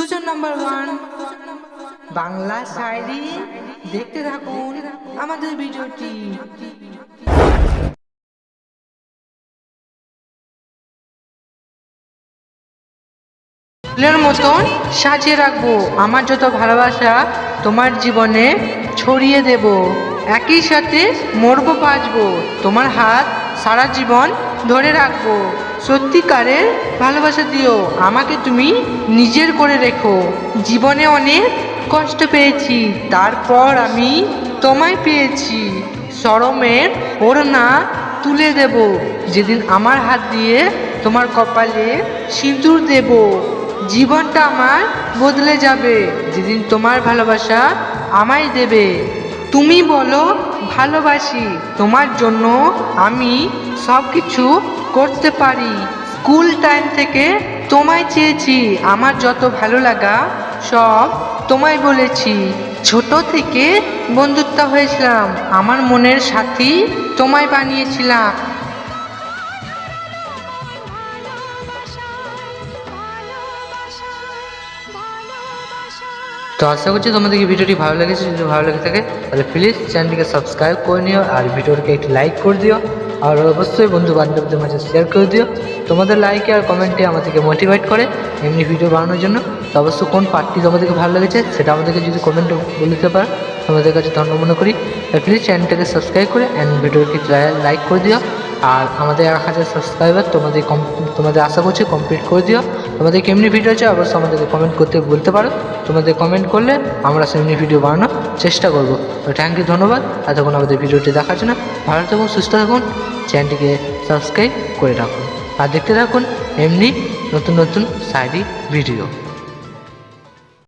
Sujan number 1 Bangla শায়রি দেখতে থাকুন আমাদের ভিডিওটি। ফুলের মতন সাজিয়ে রাখবো আমার যত ভালোবাসা তোমার জীবনে ছড়িয়ে দেব। একই সাথে মরবো বাঁচবো তোমার হাত সারা জীবন ধরে রাখবো। সত্যিকারের ভালোবাসা দিও আমাকে তুমি নিজের করে রেখো। জীবনে অনেক কষ্ট পেয়েছি তারপর আমি তোমায় পেয়েছি। শরমের ওড়না তুলে দেব যেদিন আমার হাত দিয়ে তোমার কপালে সিঁদুর দেব। জীবনটা আমার বদলে যাবে যেদিন তোমার ভালোবাসা আমায় দেবে। তুমি বলো ভালোবাসি তোমার জন্য আমি সব কিছু করতে পারি। স্কুল টাইম থেকে তোমায় চেয়েছি আমার যত ভালো লাগা সব তোমায় বলেছি। ছোট থেকে বন্ধুত্ব হয়েছিলাম আমার মনের সাথী তোমায় বানিয়েছিলাম। তো আশা করছি তোমাদেরকে ভিডিওটি ভালো লেগেছে। যদি ভালো লেগে থাকে তাহলে প্লিজ চ্যানেলটিকে সাবস্ক্রাইব করে নিও আর ভিডিওটিকে একটু লাইক করে দিও আর অবশ্যই বন্ধু বান্ধবদের মাঝে শেয়ার করে দিও। তোমাদের লাইকে আর কমেন্টে আমাদেরকে মোটিভেট করে এমনি ভিডিও বানানোর জন্য। তো অবশ্যই কোন পার্টটি তোমাদেরকে ভালো লেগেছে সেটা আমাদেরকে যদি কমেন্টে বলে দিতে পারো তোমাদের কাছে ধন্য মনে করি। প্লিজ চ্যানেলটাকে সাবস্ক্রাইব করে অ্যান্ড ভিডিওটি লাইক করে দিও। আর আমাদের 1000 সাবস্ক্রাইবার তোমাদের আশা করছি কমপ্লিট করে দিও। তোমাদের কেমনি ভিডিও আছে অবশ্যই আমাদেরকে কমেন্ট করতে বলতে পারো। তোমাদের কমেন্ট করলে আমরা সেমনি ভিডিও বানানোর চেষ্টা করবো। তো থ্যাংক ইউ, ধন্যবাদ এতক্ষণ আমাদের ভিডিওটি দেখার জন্য। ভালো থাকুন, সুস্থ থাকুন, চ্যানেলটিকে সাবস্ক্রাইব করে রাখুন আর দেখতে থাকুন এমনি নতুন নতুন শায়রি ভিডিও।